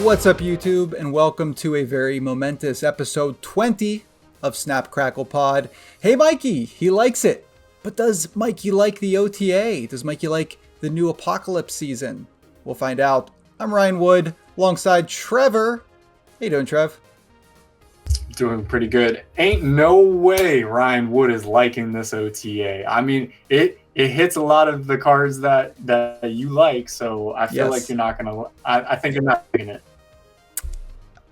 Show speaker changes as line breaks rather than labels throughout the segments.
What's up, YouTube, and welcome to a very momentous episode 20 of Snap Crackle Pod. Hey, Mikey, he likes it. But does Mikey like the OTA? Does Mikey like the new Apocalypse season? We'll find out. I'm Ryan Wood, alongside Trevor. How you doing, Trev?
Doing pretty good. Ain't no way Ryan Wood is liking this OTA. I mean, it hits a lot of the cards that you like, so I feel like you're not gonna. I think you're not liking it.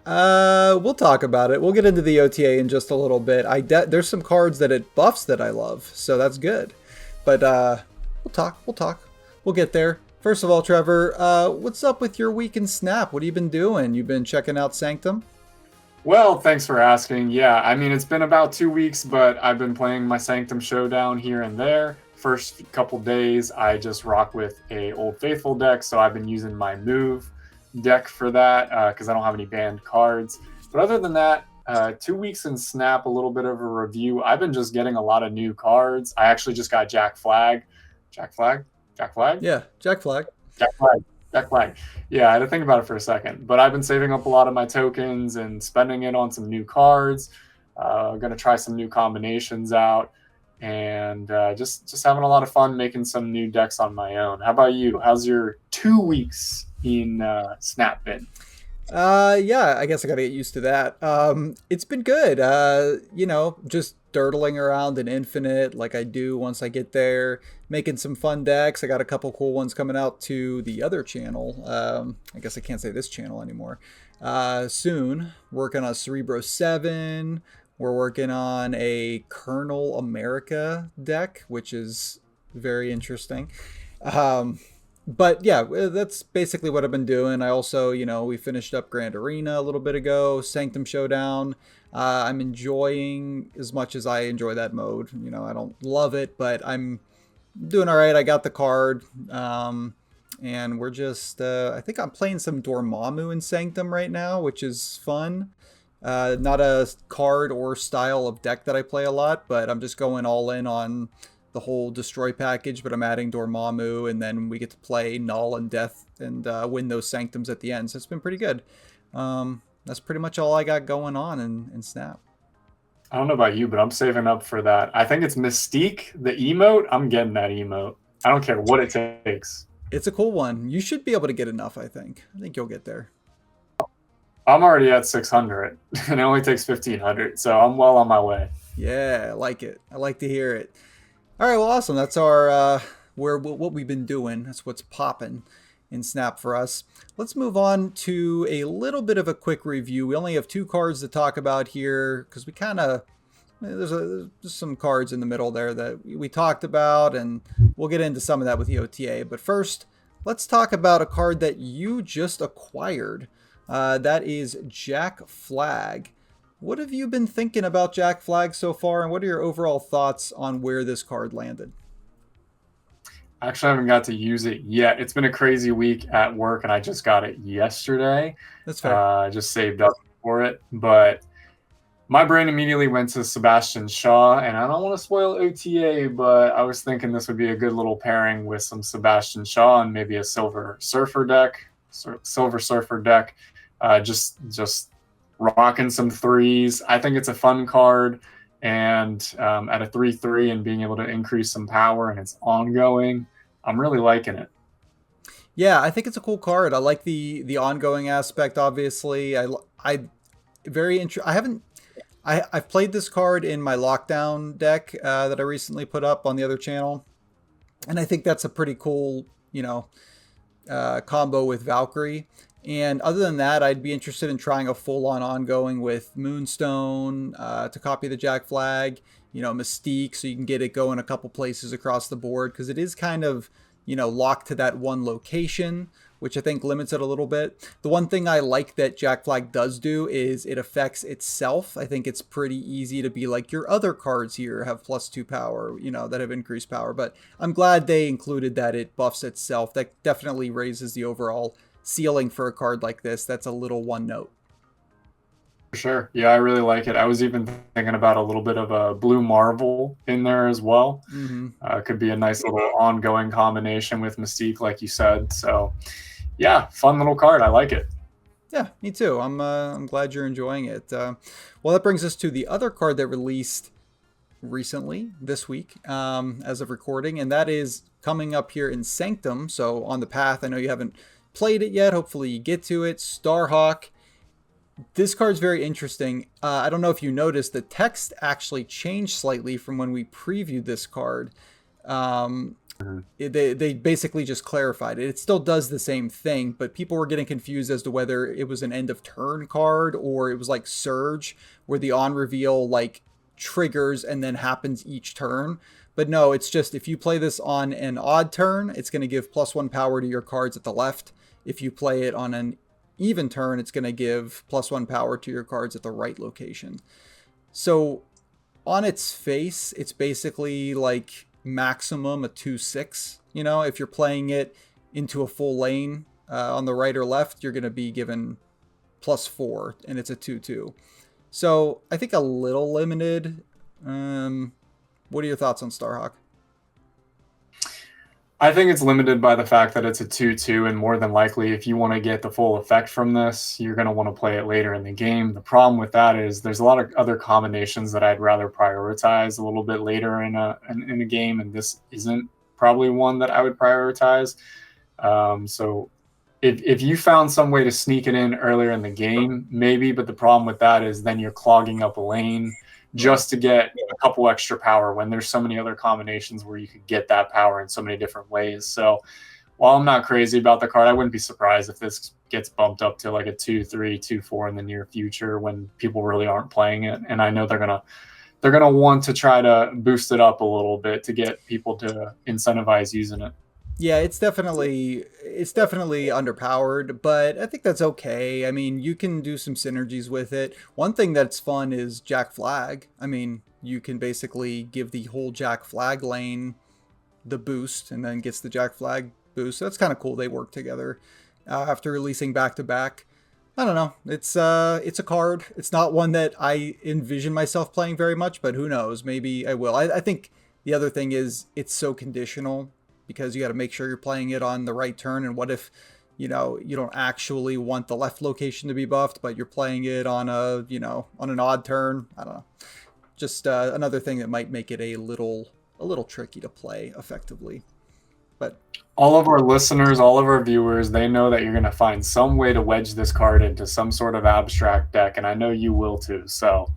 We'll talk about it. We'll get into the OTA in just a little bit. There's some cards that it buffs that I love, so that's good. But we'll talk. We'll get there. First of all, Trevor, what's up with your week in Snap? What have you been doing? You've been checking out Sanctum?
Well, thanks for asking. Yeah, I mean, it's been about 2 weeks, but I've been playing my Sanctum Showdown here and there. First couple days, I just rock with a Old Faithful deck, so I've been using my move deck for that because I don't have any banned cards. But other than that, 2 weeks in Snap, a little bit of a review. I've been just getting a lot of new cards. I actually just got Jack Flag. Jack Flag?
Yeah, Jack Flag.
Jack Flag. Yeah, I had to think about it for a second. But I've been saving up a lot of my tokens and spending it on some new cards. Going to try some new combinations out. And just having a lot of fun making some new decks on my own. How about you? How's your 2 weeks in Snap been?
Yeah, I guess I gotta get used to that. It's been good. Just dirtling around in Infinite like I do once I get there, making some fun decks. I got a couple cool ones coming out to the other channel. I guess I can't say this channel anymore. Soon, working on Cerebro 7. We're working on a Colonel America deck, which is very interesting. But yeah, that's basically what I've been doing. I also, we finished up Grand Arena a little bit ago, Sanctum Showdown. I'm enjoying as much as I enjoy that mode. I don't love it, but I'm doing all right. I got the card. And we're just, I think I'm playing some Dormammu in Sanctum right now, which is fun. Not a card or style of deck that I play a lot, but I'm just going all in on the whole destroy package, but I'm adding Dormammu, and then we get to play Null and Death and win those Sanctums at the end. So it's been pretty good. That's pretty much all I got going on in Snap.
I don't know about you, but I'm saving up for that. I think it's Mystique, the emote. I'm getting that emote. I don't care what it takes.
It's a cool one. You should be able to get enough, I think. I think you'll get there.
I'm already at 600, and it only takes 1,500, so I'm well on my way.
Yeah, I like it. I like to hear it. All right, well, awesome. That's our what we've been doing. That's what's popping in Snap for us. Let's move on to a little bit of a quick review. We only have 2 cards to talk about here because we kind of there's some cards in the middle there that we talked about, and we'll get into some of that with the OTA. But first, let's talk about a card that you just acquired. That is Jack Flag. What have you been thinking about Jack Flag so far, and what are your overall thoughts on where this card landed?
Actually, I haven't got to use it yet. It's been a crazy week at work, and I just got it yesterday.
That's fair.
I just saved up for it, but my brain immediately went to Sebastian Shaw, and I don't want to spoil OTA, but I was thinking this would be a good little pairing with some Sebastian Shaw and maybe a Silver Surfer deck. Just rocking some 3s. I think it's a fun card, and at a 3/3 and being able to increase some power, and it's ongoing, I'm really liking it.
Yeah, I think it's a cool card. I like the ongoing aspect. Obviously, I've played this card in my Lockdown deck that I recently put up on the other channel, and I think that's a pretty cool combo with Valkyrie. And other than that, I'd be interested in trying a full-on ongoing with Moonstone to copy the Jack Flag, Mystique, so you can get it going a couple places across the board, because it is kind of, locked to that one location, which I think limits it a little bit. The one thing I like that Jack Flag does do is it affects itself. I think it's pretty easy to be like, your other cards here have +2 power, that have increased power. But I'm glad they included that it buffs itself. That definitely raises the overall ceiling for a card like this. That's a little one note.
For sure. Yeah, I really like it. I was even thinking about a little bit of a Blue Marvel in there as well. Could be a nice little ongoing combination with Mystique, like you said. So, yeah, fun little card. I like it.
Yeah, me too. I'm glad you're enjoying it. Well, that brings us to the other card that released recently this week, as of recording, and that is coming up here in Sanctum. So on the path, I know you haven't played it yet. Hopefully, you get to it. Starhawk. This card's very interesting. I don't know if you noticed, the text actually changed slightly from when we previewed this card. Um,
Mhm.
they basically just clarified it. It still does the same thing, but people were getting confused as to whether it was an end of turn card or it was like Surge, where the on reveal like triggers and then happens each turn. But no, it's just if you play this on an odd turn, it's going to give +1 power to your cards at the left. If you play it on an even turn, it's going to give +1 power to your cards at the right location. So on its face, it's basically like maximum a 2/6. You know, if you're playing it into a full lane on the right or left, you're going to be given +4, and it's a 2/2. So I think a little limited. What are your thoughts on Starhawk?
I think it's limited by the fact that it's a 2/2, and more than likely, if you want to get the full effect from this, you're going to want to play it later in the game. The problem with that is there's a lot of other combinations that I'd rather prioritize a little bit later in a game, and this isn't probably one that I would prioritize. So if you found some way to sneak it in earlier in the game, maybe, but the problem with that is then you're clogging up a lane
Right.
just to get a couple extra power when there's so many other combinations where you could get that power in so many different ways. So while I'm not crazy about the card, I wouldn't be surprised if this gets bumped up to like a 2/3, 2/4 in the near future when people really aren't playing it. And I know they're gonna want to try to boost it up a little bit to get people to incentivize using it.
Yeah, it's definitely underpowered, but I think that's okay. I mean, you can do some synergies with it. One thing that's fun is Jack Flag. I mean, you can basically give the whole Jack Flag lane the boost and then gets the Jack Flag boost. So that's kind of cool. They work together after releasing back to back. I don't know. It's a card. It's not one that I envision myself playing very much, but who knows? Maybe I will. I think the other thing is it's so conditional because you got to make sure you're playing it on the right turn. And what if you don't actually want the left location to be buffed, but you're playing it on on an odd turn? I don't know. Just another thing that might make it a little tricky to play effectively. But
All of our listeners, all of our viewers, they know that you're going to find some way to wedge this card into some sort of abstract deck, and I know you will too. So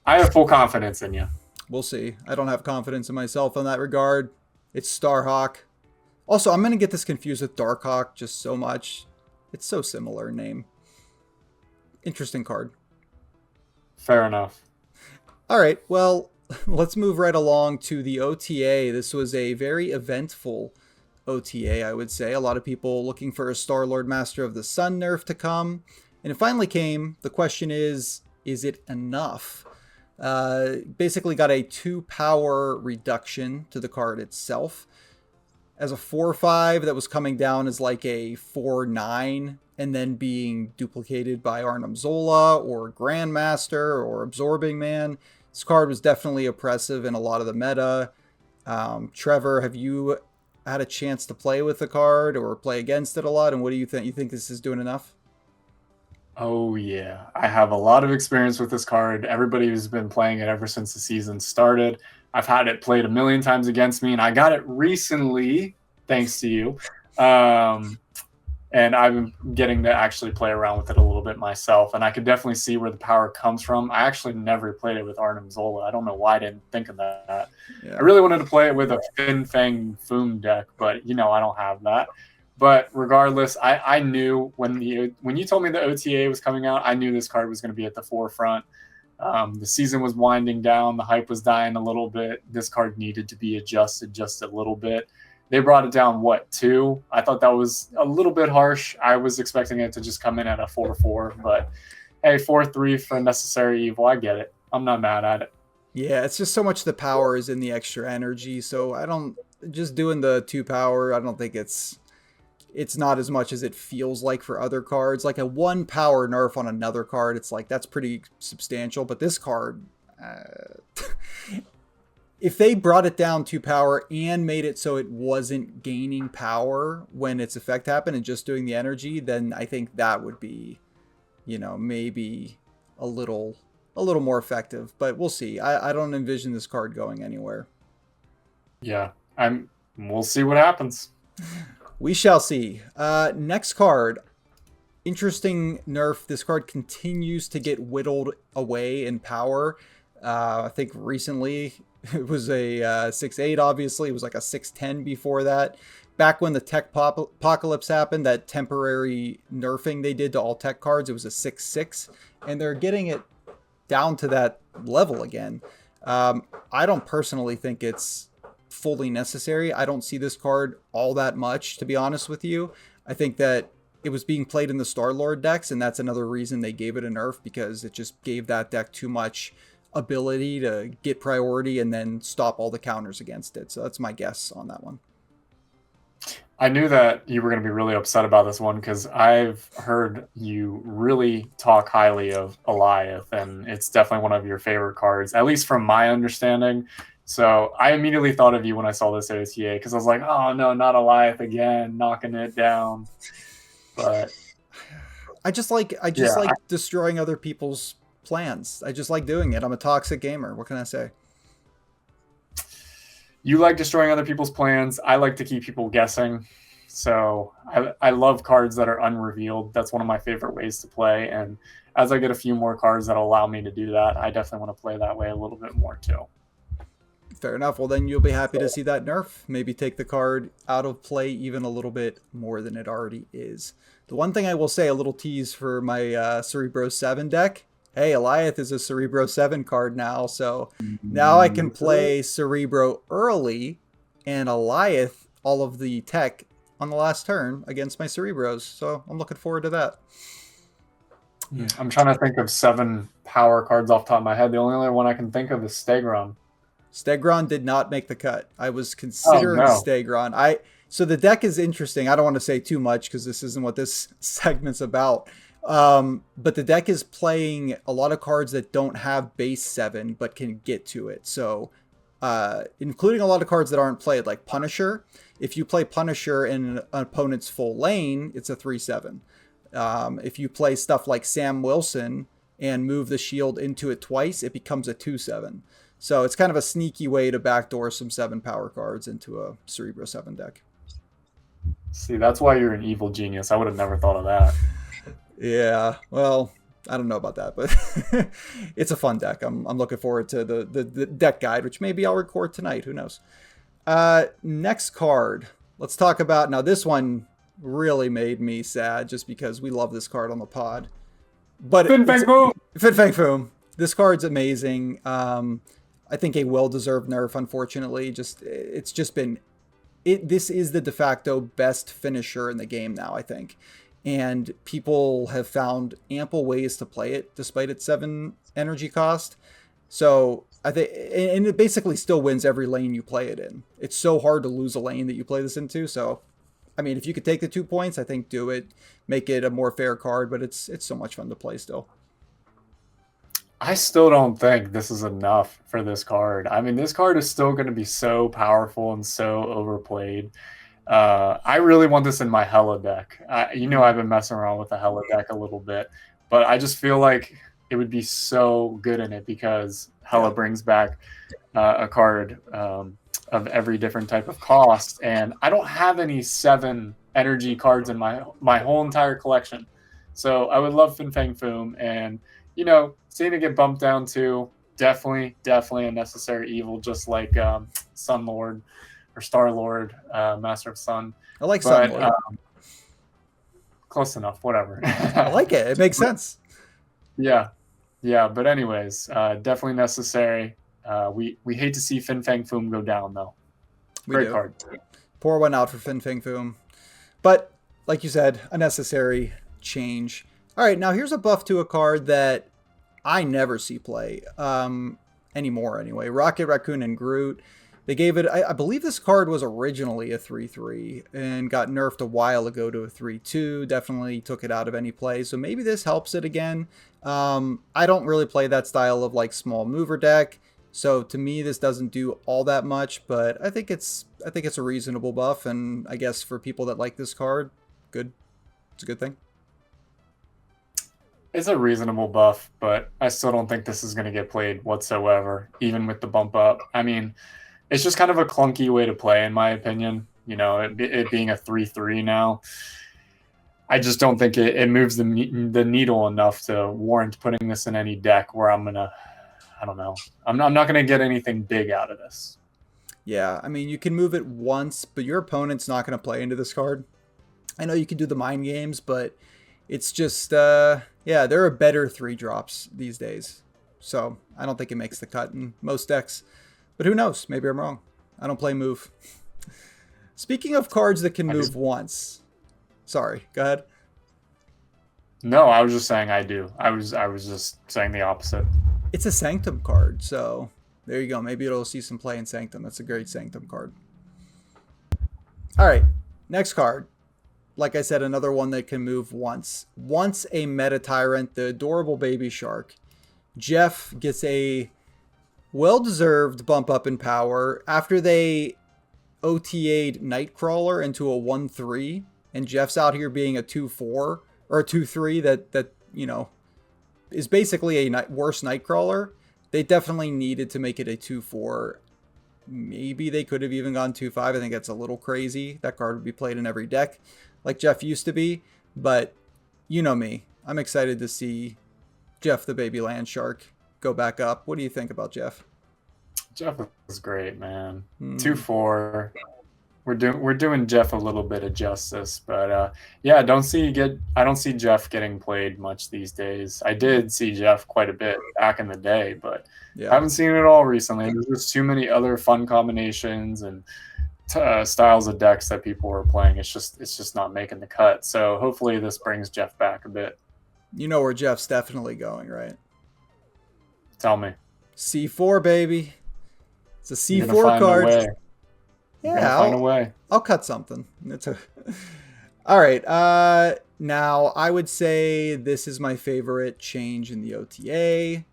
I have full confidence in you.
we'll see. I don't have confidence in myself in that regard. It's Starhawk. Also, I'm going to get this confused with Darkhawk just so much. It's so similar in name. Interesting card.
Fair enough.
All right, well, let's move right along to the OTA. This was a very eventful OTA, I would say. A lot of people looking for a Star-Lord Master of the Sun nerf to come. And it finally came. The question is it enough? Basically got a 2 power reduction to the card itself. As a 4/5 that was coming down as like a 4/9 and then being duplicated by Arnim Zola or Grandmaster or Absorbing Man. This card was definitely oppressive in a lot of the meta. Trevor, have you had a chance to play with the card or play against it a lot? And what do you think? You think this is doing enough?
Oh, yeah. I have a lot of experience with this card. Everybody who's been playing it ever since the season started. I've had it played a million times against me, and I got it recently, thanks to you. Um, and I've been getting to actually play around with it a little bit myself, and I could definitely see where the power comes from. I actually never played it with Arnim Zola. I don't know why I didn't think of that. I
Yeah.
really wanted to play it with a Fin Fang Foom deck, but I don't have that. But regardless, I knew when you told me the OTA was coming out, I knew this card was going to be at the forefront. The season was winding down, the hype was dying a little bit. This card needed to be adjusted just a little bit. They brought it down, what, 2? I thought that was a little bit harsh. I was expecting it to just come in at a 4/4, but hey, 4/3 for necessary evil. I get it. I'm not mad at it.
Yeah, it's just so much the power is in the extra energy. So I don't just doing the 2 power, I don't think it's not as much as it feels like for other cards. Like a 1 power nerf on another card, it's like that's pretty substantial. But this card, if they brought it down 2 power and made it so it wasn't gaining power when its effect happened and just doing the energy, then I think that would be maybe a little more effective, but we'll see. I don't envision this card going anywhere.
Yeah, we'll see what happens.
We shall see. Next card. Interesting nerf. This card continues to get whittled away in power. I think recently it was a 6-8, obviously. It was like a 6-10 before that. Back when the tech apocalypse happened, that temporary nerfing they did to all tech cards, it was a 6-6. And they're getting it down to that level again. I don't personally think it's fully necessary. I don't see this card all that much, to be honest with you. I think that it was being played in the Star-Lord decks, and that's another reason they gave it a nerf, because it just gave that deck too much ability to get priority and then stop all the counters against it. So that's my guess on that one.
I knew that you were going to be really upset about this one because I've heard you really talk highly of Alioth, and it's definitely one of your favorite cards, at least from my understanding. So I immediately thought of you when I saw this OTA because I was like, oh no, not Alioth again, knocking it down. But
I just like destroying other people's plans. I just like doing it. I'm a toxic gamer. What can I say?
You like destroying other people's plans. I like to keep people guessing. So I love cards that are unrevealed. That's one of my favorite ways to play. And as I get a few more cards that allow me to do that, I definitely want to play that way a little bit more too.
Fair enough. Well, then you'll be happy to see that nerf. Maybe take the card out of play even a little bit more than it already is. The one thing I will say, a little tease for my Cerebro 7 deck. Hey, Alioth is a Cerebro 7 card now, so now I can play Cerebro early and Alioth all of the tech on the last turn against my Cerebros, so I'm looking forward to that.
I'm trying to think of 7 power cards off the top of my head. The only other one I can think of is Stegron.
Stegron did not make the cut. I was considering Stegron. So the deck is interesting. I don't want to say too much because this isn't what this segment's about. But the deck is playing a lot of cards that don't have base 7 but can get to it. So including a lot of cards that aren't played, like Punisher. If you play Punisher in an opponent's full lane, it's a 3/7. If you play stuff like Sam Wilson and move the shield into it twice, it becomes a 2/7. So it's kind of a sneaky way to backdoor some 7 power cards into a Cerebro 7 deck.
See, that's why you're an evil genius. I would have never thought of that.
Yeah, well, I don't know about that, but it's a fun deck. I'm looking forward to the deck guide, which maybe I'll record tonight. Who knows? Next card. Let's talk about... Now, this one really made me sad just because we love this card on the pod. But
Fin Fang Foom!
Fin Fang Foom. This card's amazing. I think a well-deserved nerf, unfortunately. It's just been... This is the de facto best finisher in the game now, I think. And people have found ample ways to play it despite its 7 energy cost. So I think, and it basically still wins every lane you play it in. It's so hard to lose a lane that you play this into. So, I mean, if you could take the 2 points, I think do it. Make it a more fair card, but it's so much fun to play still.
I still don't think this is enough for this card. I mean, this card is still going to be so powerful and so overplayed. I really want this in my Hella deck. I've been messing around with the Hella deck a little bit, but I just feel like it would be so good in it because Hella brings back a card of every different type of cost, and I don't have any 7 energy cards in my whole entire collection. So I would love Fin Fang Foom, and seeing it get bumped down to definitely a necessary evil, just like Sun Lord or Star Lord, Master of Sun.
I like Sun Lord.
Close enough, whatever.
I like it. It makes sense.
Yeah. But anyways, definitely necessary. We hate to see Fin Fang Foom go down, though. Great card.
Pour one out for Fin Fang Foom. But like you said, a necessary change. All right, now here's a buff to a card that I never see play anymore anyway. Rocket Raccoon and Groot. They gave it, I believe this card was originally a 3/3 and got nerfed a while ago to a 3/2. Definitely took it out of any play. So maybe this helps it again. I don't really play that style of like small mover deck. So to me, this doesn't do all that much, but I think it's a reasonable buff. And I guess for people that like this card, good. It's a good thing.
It's a reasonable buff, but I still don't think this is going to get played whatsoever, even with the bump up. I mean, it's just kind of a clunky way to play, in my opinion. You know, it being a 3-3 now, I just don't think it moves the needle enough to warrant putting this in any deck where I don't know, I'm not gonna get anything big out of this.
Yeah, I mean, you can move it once, but your opponent's not going to play into this card. I know you can do the mind games, but it's just, yeah, there are better 3 drops these days. So I don't think it makes the cut in most decks. But who knows? Maybe I'm wrong. I don't play move. Speaking of cards that can move once. Sorry, go ahead.
No, I was just saying I do. I was just saying the opposite.
It's a Sanctum card, so there you go. Maybe it'll see some play in Sanctum. That's a great Sanctum card. All right, next card. Like I said, another one that can move once. Once a Meta Tyrant, the adorable baby shark. Jeff gets a well-deserved bump up in power after they OTA'd Nightcrawler into a 1-3, and Jeff's out here being a 2-4 or a 2-3 that you know is basically a worse Nightcrawler. They definitely needed to make it a 2-4. Maybe they could have even gone 2-5. I think that's a little crazy. That card would be played in every deck, like Jeff used to be. But you know me. I'm excited to see Jeff the Baby Land Shark go back up. What do you think about Jeff?
Jeff is great, man.
Hmm.
2-4. We're doing Jeff a little bit of justice, but yeah, I don't see Jeff getting played much these days. I did see Jeff quite a bit back in the day, but I
Yeah.
haven't seen it all recently. There's just too many other fun combinations and styles of decks that people were playing. It's just not making the cut. So hopefully this brings Jeff back a bit.
You know where Jeff's definitely going, right?
Tell me,
C4, baby. It's a
you're gonna
C4
find a
card.
way. You're gonna
Yeah,
find a way.
I'll cut something. It's a All right. Now I would say this is my favorite change in the OTA.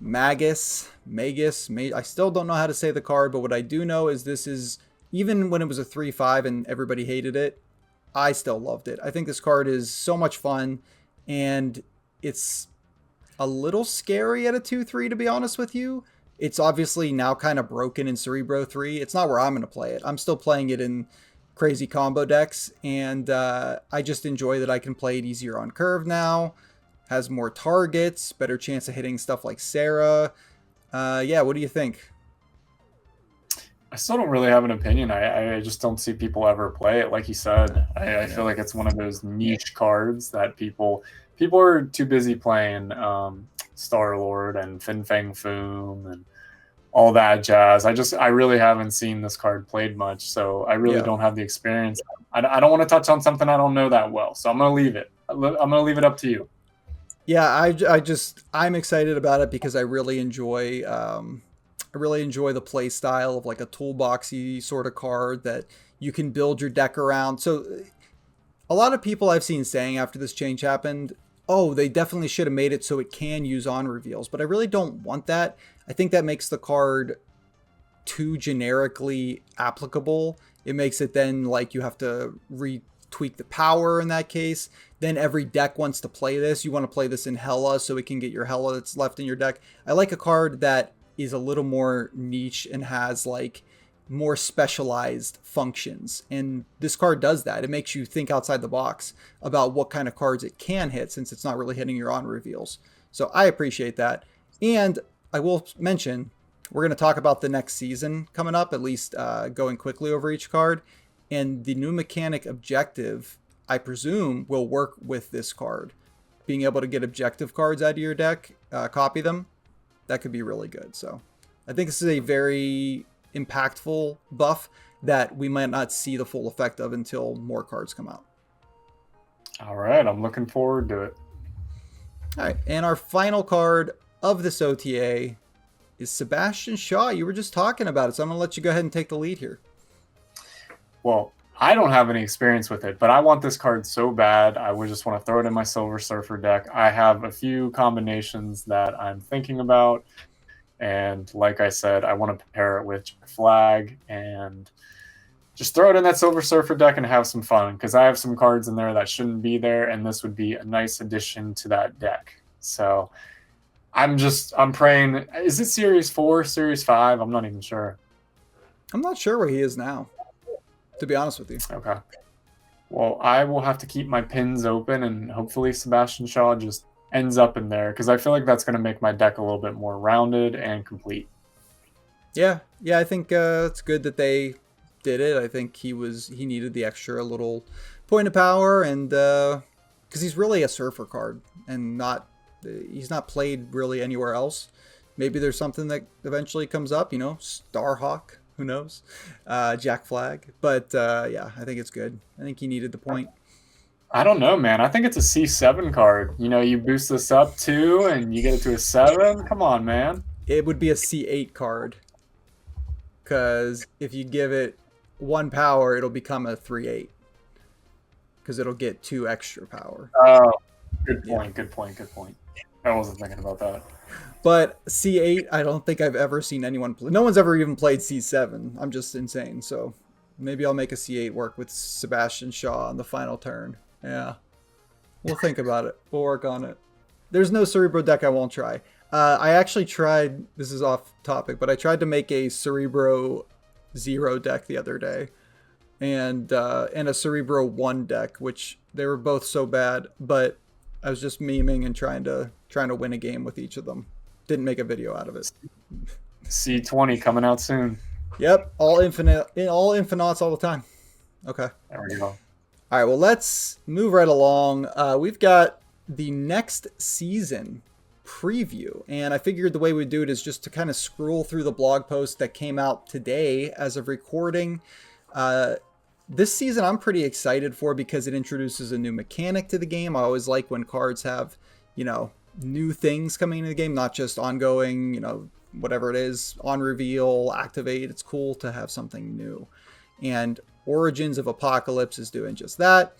Magus. I still don't know how to say the card, but what I do know is this is, even when it was a 3-5 and everybody hated it, I still loved it. I think this card is so much fun, and it's a little scary at a 2-3, to be honest with you. It's obviously now kind of broken in Cerebro 3. It's not where I'm going to play it. I'm still playing it in crazy combo decks, and I just enjoy that I can play it easier on curve now. Has more targets, better chance of hitting stuff like Sarah. Yeah, what do you think?
I still don't really have an opinion. I just don't see people ever play it. Like you said, I
Yeah.
feel like it's one of those niche cards that people are too busy playing Star Lord and Fin Fang Foom and all that jazz. I really haven't seen this card played much, so I really
Yeah.
don't have the experience. I don't want to touch on something I don't know that well, so I'm gonna leave it. I'm gonna leave it up to you.
Yeah, I'm excited about it because I really enjoy the play style of like a toolboxy sort of card that you can build your deck around. So a lot of people I've seen saying after this change happened, oh, they definitely should have made it so it can use on reveals, but I really don't want that. I think that makes the card too generically applicable. It makes it then like you have to retweak the power in that case. Then every deck wants to play this. You want to play this in Hella so it can get your Hella that's left in your deck. I like a card that is a little more niche and has like more specialized functions. And this card does that. It makes you think outside the box about what kind of cards it can hit since it's not really hitting your on reveals. So I appreciate that. And I will mention we're going to talk about the next season coming up, at least going quickly over each card. And the new mechanic objective, I presume, will work with this card. Being able to get objective cards out of your deck, copy them, that could be really good. So I think this is a very impactful buff that we might not see the full effect of until more cards come out.
All right, I'm looking forward to it.
All right, and our final card of this OTA is Sebastian Shaw. You were just talking about it, so I'm going to let you go ahead and take the lead here.
Well, I don't have any experience with it, but I want this card so bad. I would just want to throw it in my Silver Surfer deck. I have a few combinations that I'm thinking about. And like I said, I want to pair it with Flag. And just throw it in that Silver Surfer deck and have some fun, because I have some cards in there that shouldn't be there, and this would be a nice addition to that deck. So I'm praying. Is it Series 4, Series 5? I'm not even sure.
I'm not sure where he is now, to be honest with you.
Okay. Well, I will have to keep my pins open, and hopefully Sebastian Shaw just ends up in there, because I feel like that's going to make my deck a little bit more rounded and complete.
Yeah, yeah, I think it's good that they did it. I think he needed the extra little point of power, and because he's really a surfer card and he's not played really anywhere else. Maybe there's something that eventually comes up, Starhawk, who knows, Jack Flag. But yeah, I think it's good. I think he needed the point.
I don't know, man. I think it's a C7 card. You boost this up 2 and you get it to a 7. Come on, man.
It would be a C8 card, because if you give it 1 power, it'll become a 3/8, because it'll get 2 extra power.
Oh, good point. Yeah. Good point. Good point. I wasn't thinking about that.
But C8, I don't think I've ever seen anyone play. No one's ever even played C7. I'm just insane. So maybe I'll make a C8 work with Sebastian Shaw on the final turn. Yeah. We'll think about it. We'll work on it. There's no Cerebro deck I won't try. I actually tried, this is off topic, but I tried to make a Cerebro 0 deck the other day. And a Cerebro 1 deck, which they were both so bad, but I was just memeing and trying to win a game with each of them. Didn't make a video out of it.
C20 coming out soon.
Yep, all Infinauts all the time. Okay.
There we go.
All right, well, let's move right along. We've got the next season preview, and I figured the way we'd do it is just to kind of scroll through the blog post that came out today as of recording. This season I'm pretty excited for, because it introduces a new mechanic to the game. I always like when cards have, new things coming into the game, not just ongoing, whatever it is, on reveal, activate. It's cool to have something new. And Origins of Apocalypse is doing just that.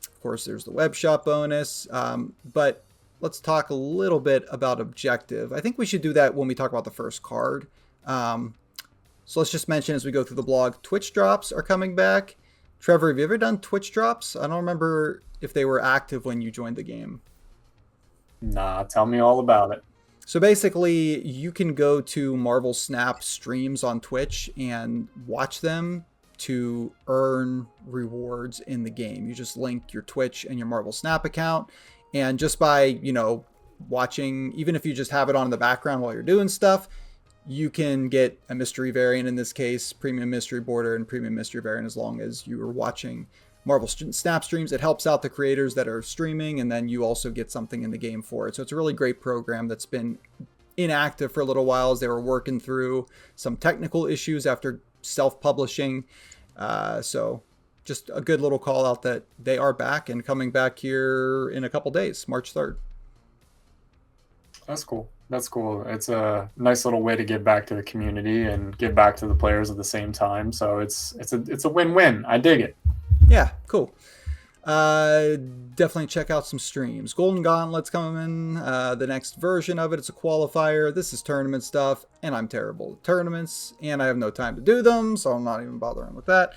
Of course, there's the web shop bonus. But let's talk a little bit about Objective. I think we should do that when we talk about the first card. So let's just mention as we go through the blog, Twitch drops are coming back. Trevor, have you ever done Twitch drops? I don't remember if they were active when you joined the game.
Nah, tell me all about it.
So basically, you can go to Marvel Snap streams on Twitch and watch them to earn rewards in the game. You just link your Twitch and your Marvel Snap account, and just by, watching, even if you just have it on in the background while you're doing stuff, you can get a mystery variant, in this case, premium mystery border and premium mystery variant, as long as you are watching Marvel Snap streams. It helps out the creators that are streaming, and then you also get something in the game for it. So it's a really great program that's been inactive for a little while, as they were working through some technical issues after self-publishing. So just a good little call out that they are back and coming back here in a couple days, March 3rd.
That's cool. That's cool. It's a nice little way to give back to the community and give back to the players at the same time. So it's a win-win. I dig it.
Yeah, cool. Definitely check out some streams. Golden Gauntlet's coming. The next version of it, it's a qualifier. This is tournament stuff, and I'm terrible at tournaments, and I have no time to do them, so I'm not even bothering with that.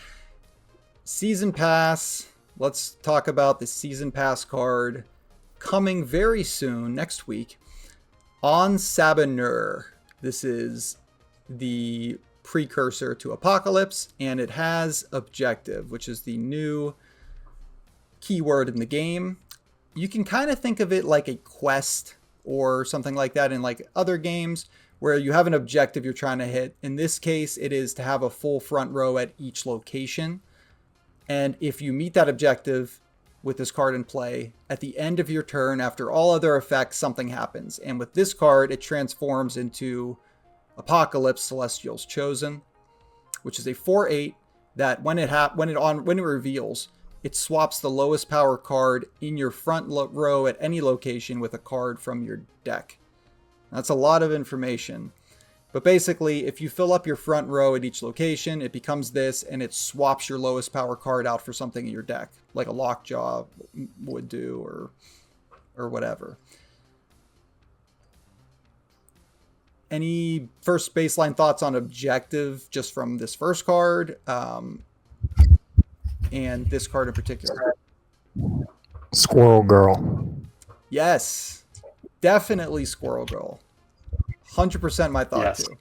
Season Pass. Let's talk about the Season Pass card coming very soon, next week, on Sabanur. This is the precursor to Apocalypse, and it has Objective, which is the new keyword in the game. You can kind of think of it like a quest or something like that in like other games, where you have an objective you're trying to hit. In this case, it is to have a full front row at each location. And if you meet that objective with this card in play, at the end of your turn, after all other effects, something happens. And with this card, it transforms into Apocalypse Celestial's Chosen, which is a 4/8 that when it reveals, it swaps the lowest power card in your front row at any location with a card from your deck. That's a lot of information. But basically, if you fill up your front row at each location, it becomes this, and it swaps your lowest power card out for something in your deck, like a Lockjaw would do, or whatever. Any first baseline thoughts on Objective just from this first card? and this card in particular?
Squirrel Girl.
Yes, definitely Squirrel Girl. 100% my thought
Yes.
too.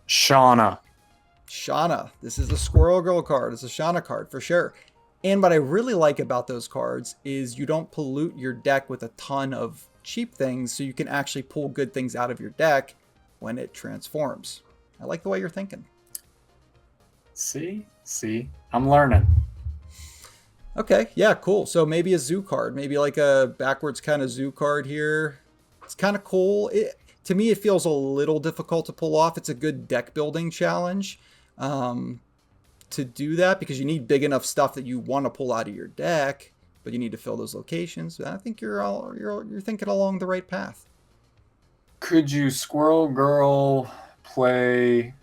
Shauna.
Shauna. This is a Squirrel Girl card. It's a Shauna card for sure. And what I really like about those cards is you don't pollute your deck with a ton of cheap things, so you can actually pull good things out of your deck when it transforms. I like the way you're thinking.
See, I'm learning.
Okay, yeah, cool. So maybe a zoo card, maybe like a backwards kind of zoo card here. It's kind of cool. To me, it feels a little difficult to pull off. It's a good deck building challenge um, to do that because you need big enough stuff that you want to pull out of your deck, but you need to fill those locations. I think you're thinking along the right path.
Could you Squirrel Girl play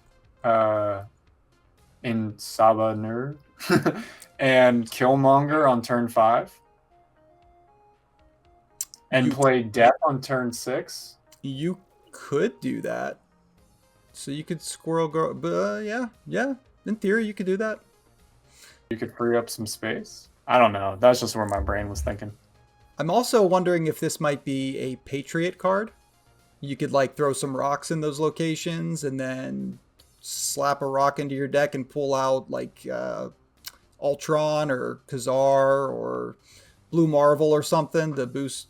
in Saba Nerd and Killmonger on turn 5? And play Death on turn 6?
You could do that. So you could Squirrel Girl, but yeah. In theory, you could do that.
You could free up some space. I don't know. That's just where my brain was thinking.
I'm also wondering if this might be a Patriot card. You could like throw some rocks in those locations and then slap a rock into your deck and pull out like Ultron or Khazar or Blue Marvel or something to boost,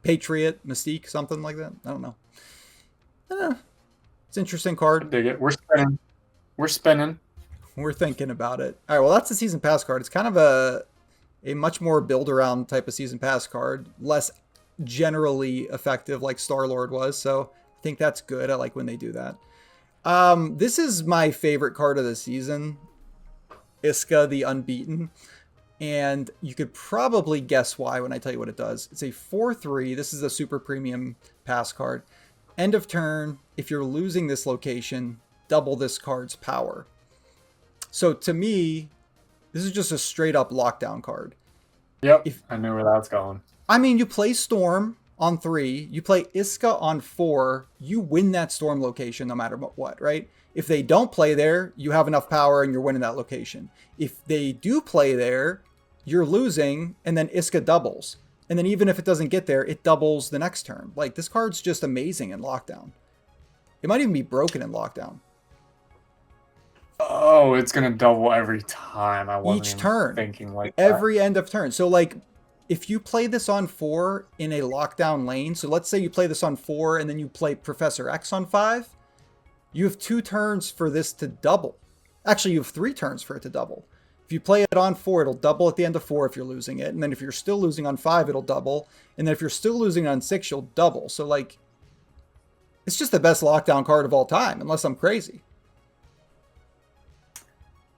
Patriot, Mystique, something like that. I don't know. It's an interesting card.
Dig it. We're spinning.
We're thinking about it. All right, well, that's the season pass card. It's kind of a much more build around type of season pass card, less generally effective like Star-Lord was. So I think that's good. I like when they do that. This is my favorite card of the season, Iska the Unbeaten. And you could probably guess why when I tell you what it does. It's a 4/3. This is a super premium pass card. End of turn, if you're losing this location, double this card's power. So to me, this is just a straight up lockdown card.
Yep, I knew where that's going.
I mean, you play Storm on 3, you play Iska on 4, you win that Storm location no matter what, right? If they don't play there, you have enough power and you're winning that location. If they do play there, you're losing, and then Iska doubles. And then even if it doesn't get there, it doubles the next turn. Like, this card's just amazing in lockdown. It might even be broken in lockdown.
Oh, it's gonna double every time. I wasn't
Each turn.
thinking like
every
that.
end of turn. So like, if you play this on 4 in a lockdown lane, so let's say you play this on 4 and then you play Professor X on 5, you have 2 turns for this to double. Actually, you have 3 turns for it to double. If you play it on 4, it'll double at the end of 4 if you're losing it. And then if you're still losing on 5, it'll double. And then if you're still losing on 6, you'll double. So like, it's just the best lockdown card of all time, unless I'm crazy.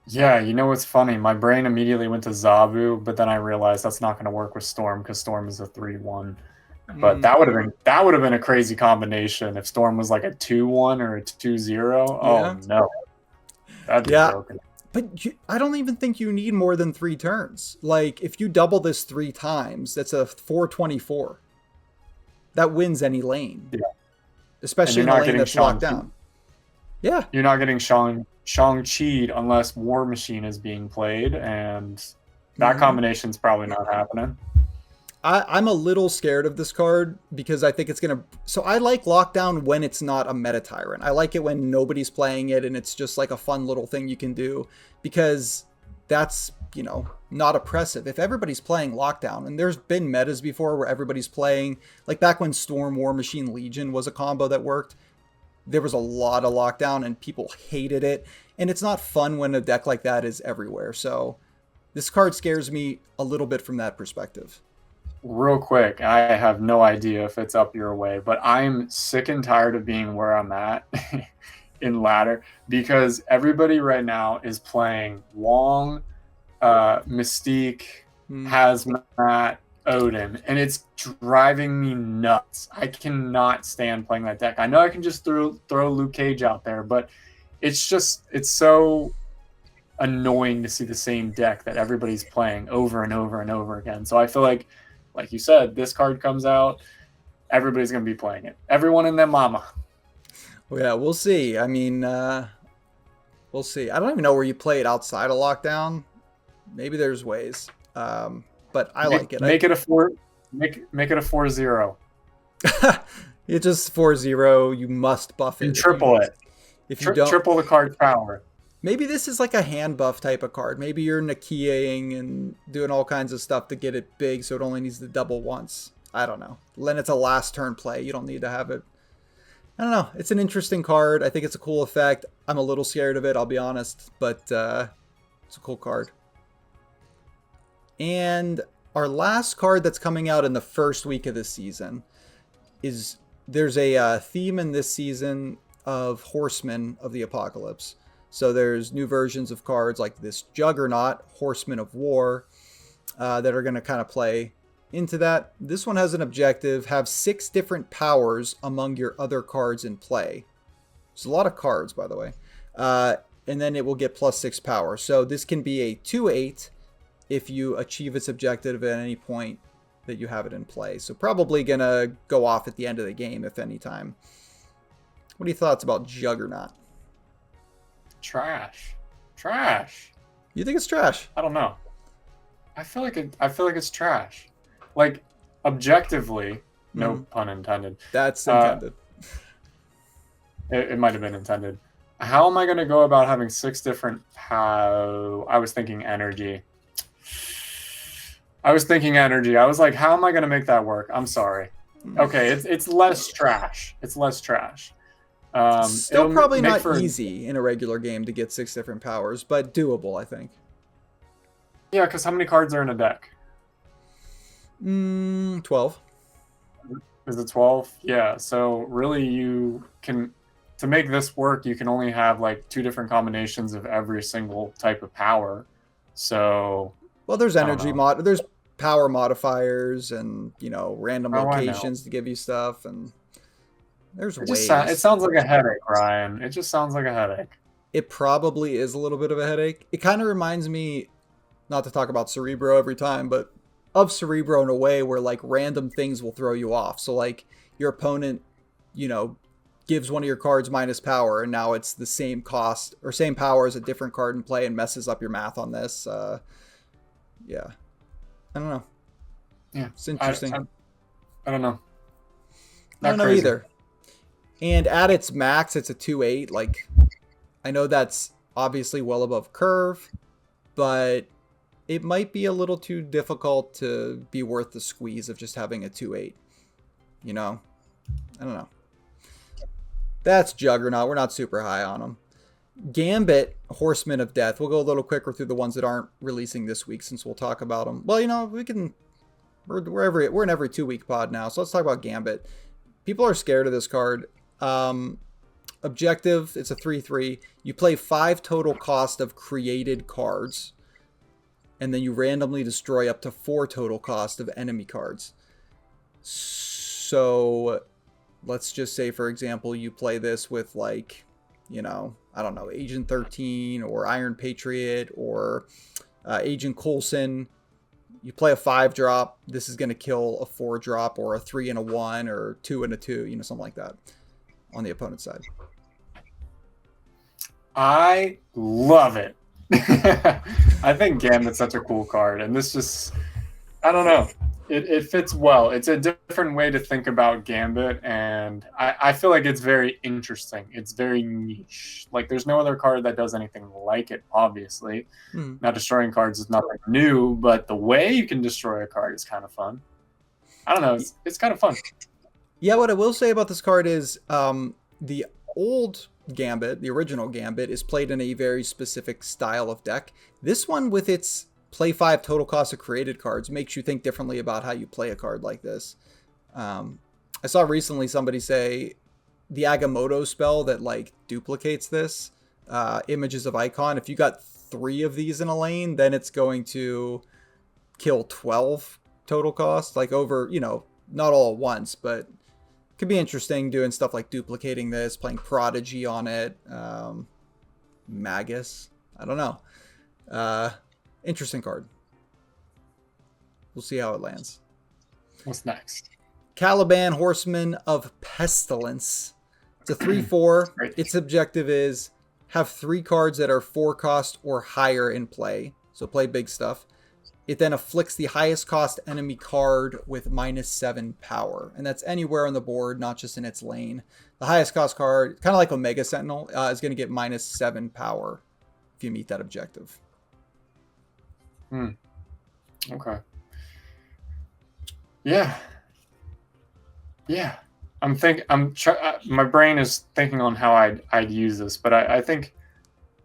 Yeah, you know what's funny? My brain immediately went to Zabu, but then I realized that's not going to work with Storm because Storm is a 3/1. But that would have been a crazy combination if Storm was like a 2/1 or a 2/0. Oh no, that'd be broken.
But I don't even think you need more than 3 turns. Like, if you double this 3 times, that's a 4/24. That wins any lane. Yeah. Especially in a lane that's locked down. Yeah.
You're not getting Shang-Chi unless War Machine is being played, and that combination's probably not happening.
I'm a little scared of this card because I think it's going to... So I like Lockdown when it's not a meta tyrant. I like it when nobody's playing it and it's just like a fun little thing you can do because that's, not oppressive. If everybody's playing Lockdown, and there's been metas before where everybody's playing, like back when Storm, War Machine, Legion was a combo that worked, there was a lot of Lockdown and people hated it. And it's not fun when a deck like that is everywhere. So this card scares me a little bit from that perspective.
Real quick, I have no idea if it's up your way, but I'm sick and tired of being where I'm at in ladder because everybody right now is playing Wong, Mystique, Hazmat, Odin, and it's driving me nuts. I cannot stand playing that deck. I know I can just throw Luke Cage out there, but it's so annoying to see the same deck that everybody's playing over and over and over again. So I feel like you said, this card comes out, everybody's going to be playing it. Everyone and their mama.
Well, yeah, we'll see. I mean, we'll see. I don't even know where you play it outside of Lockdown. Maybe there's ways. But I
Make,
like it.
make it a four. Make it a 4-0.
It's just 4-0. You must buff
And
it.
triple it.
If you don't,
Triple the card's power.
maybe this is like a hand buff type of card. Maybe you're Nakiaing and doing all kinds of stuff to get it big, so it only needs to double once. I don't know. Then it's a last turn play. You don't need to have it. I don't know. It's an interesting card. I think it's a cool effect. I'm a little scared of it, I'll be honest, but it's a cool card. And our last card that's coming out in the first week of this season is there's a theme in this season of Horsemen of the Apocalypse. So there's new versions of cards like this Juggernaut, Horsemen of War, that are going to kind of play into that. This one has an objective, have 6 different powers among your other cards in play. It's a lot of cards, by the way. And then it will get +6 power. So this can be a 2/8 if you achieve its objective at any point that you have it in play. So probably going to go off at the end of the game, if any time. What are your thoughts about Juggernaut?
Trash.
You think it's trash?
I don't know. I feel like it's trash. Like, objectively, no pun intended.
That's intended.
It might have been intended. How am I going to go about having 6 different I was thinking energy. I was like, how am I going to make that work? I'm sorry. Okay, it's less trash.
Still probably not easy in a regular game to get 6 different powers, but doable, I think.
Yeah, because how many cards are in a deck?
12.
Is it 12? Yeah, so really to make this work, you can only have like 2 different combinations of every single type of power. So...
Well, there's energy there's power modifiers and, random locations to give you stuff, and there's ways.
It sounds like a headache, Ryan. It just sounds like a headache.
It probably is a little bit of a headache. It kind of reminds me, not to talk about Cerebro every time, but of Cerebro in a way where like random things will throw you off. So like your opponent, gives one of your cards -power, and now it's the same cost or same power as a different card in play and messes up your math on this. Yeah. I don't know.
Yeah.
It's interesting.
I don't know.
I don't know either. And at its max, it's a 2/8. Like, I know that's obviously well above curve, but it might be a little too difficult to be worth the squeeze of just having a 2/8. I don't know. That's Juggernaut. We're not super high on them. Gambit, Horsemen of Death. We'll go a little quicker through the ones that aren't releasing this week since we'll talk about them. Well, we can... We're in every 2-week pod now, so let's talk about Gambit. People are scared of this card. Objective, it's a 3/3. You play 5 total cost of created cards, and then you randomly destroy up to 4 total cost of enemy cards. So let's just say, for example, you play this with like, I don't know, Agent 13 or Iron Patriot or Agent Coulson. You play a 5-drop. This is going to kill a 4-drop or a 3 and a 1 or 2 and a 2, something like that on the opponent's side.
I love it. I think Gambit's such a cool card, and this just, I don't know. It fits well. It's a different way to think about Gambit, and I feel like it's very interesting. It's very niche. Like, there's no other card that does anything like it, obviously. Now, destroying cards is nothing new, but the way you can destroy a card is kind of fun. I don't know. It's kind of fun.
Yeah, what I will say about this card is the old Gambit, the original Gambit, is played in a very specific style of deck. This one, with its play 5 total cost of created cards, makes you think differently about how you play a card like this. I saw recently somebody say the Agamotto spell that like duplicates this, Images of Icon. If you got 3 of these in a lane, then it's going to kill 12 total cost, like over, not all at once, but could be interesting doing stuff like duplicating this, playing Prodigy on it, Magus. I don't know. Interesting card. We'll see how it lands.
What's next?
Caliban, Horseman of Pestilence. It's a 3/4. Its objective is have 3 cards that are 4 cost or higher in play. so play big stuff. It then afflicts the highest cost enemy card with -7 power, and that's anywhere on the board, not just in its lane. The highest cost card, kind of like Omega Sentinel, is going to get -7 power if you meet that objective.
Okay. Yeah. Yeah. My brain is thinking on how I'd use this, but I think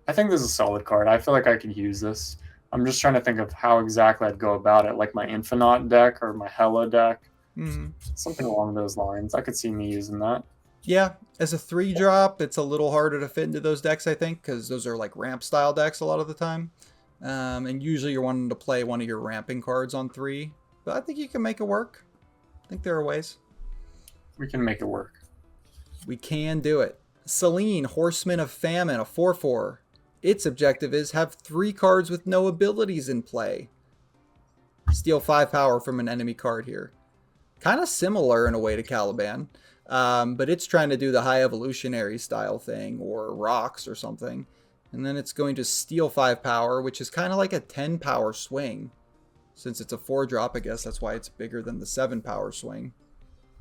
this is a solid card. I feel like I could use this. I'm just trying to think of how exactly I'd go about it, like my Infinite deck or my Hella deck. Something along those lines. I could see me using that.
Yeah, as a 3-drop, it's a little harder to fit into those decks, I think, because those are like ramp style decks a lot of the time. And usually you're wanting to play one of your ramping cards on 3. But I think you can make it work. I think there are ways.
We can make it work.
We can do it. Selene, Horseman of Famine, a 4/4. Its objective is have 3 cards with no abilities in play. Steal 5 power from an enemy card here. Kind of similar in a way to Caliban. But it's trying to do the high evolutionary style thing, or rocks or something. And then it's going to steal 5 power, which is kind of like a 10 power swing. Since it's a 4-drop, I guess that's why it's bigger than the 7 power swing.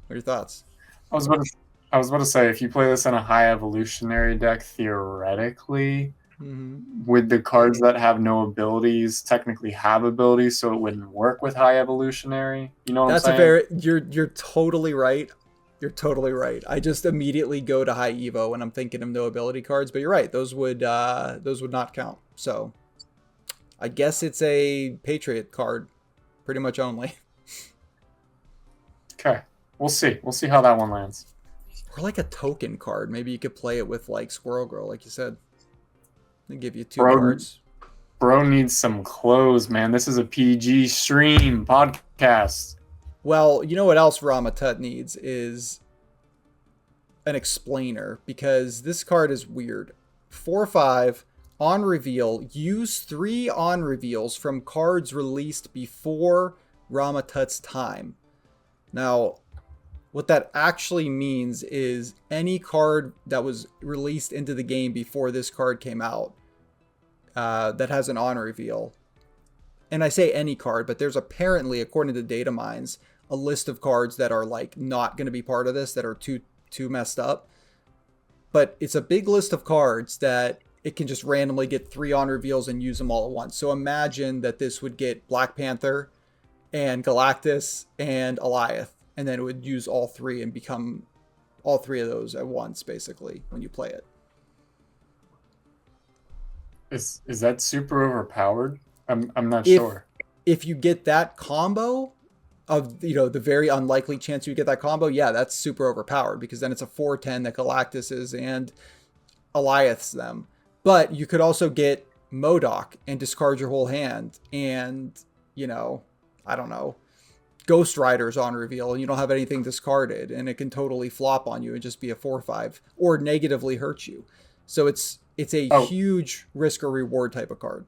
What are your thoughts?
I was about to say, if you play this in a high evolutionary deck, theoretically, would the cards that have no abilities technically have abilities, so it wouldn't work with high evolutionary? You know what I'm saying?
You're totally right. You're totally right. I just immediately go to high Evo when I'm thinking of no ability cards, but you're right. Those would not count. So I guess it's a Patriot card, pretty much only.
Okay, we'll see. We'll see how that one lands.
Or like a token card. Maybe you could play it with like Squirrel Girl, like you said. They give you 2 cards.
Bro needs some clothes, man. This is a PG stream podcast.
Well, you know what else Ramatut needs is an explainer, because this card is weird. 4/5 on reveal. Use 3 on reveals from cards released before Ramatut's time. Now, what that actually means is any card that was released into the game before this card came out that has an on reveal. And I say any card, but there's apparently, according to data mines, a list of cards that are like not going to be part of this, that are too messed up. But it's a big list of cards that it can just randomly get 3 on reveals and use them all at once. So imagine that this would get Black Panther and Galactus and Eliath, and then it would use all 3 and become all 3 of those at once, basically, when you play it.
Is that super overpowered? I'm not sure.
If you get that combo of, the very unlikely chance you get that combo, yeah, that's super overpowered, because then it's a 4/10 that Galactus is and Eliath's them. But you could also get MODOK and discard your whole hand, and, I don't know, Ghost Rider's on reveal, and you don't have anything discarded, and it can totally flop on you and just be a 4/5 or negatively hurt you. So it's a huge risk or reward type of card.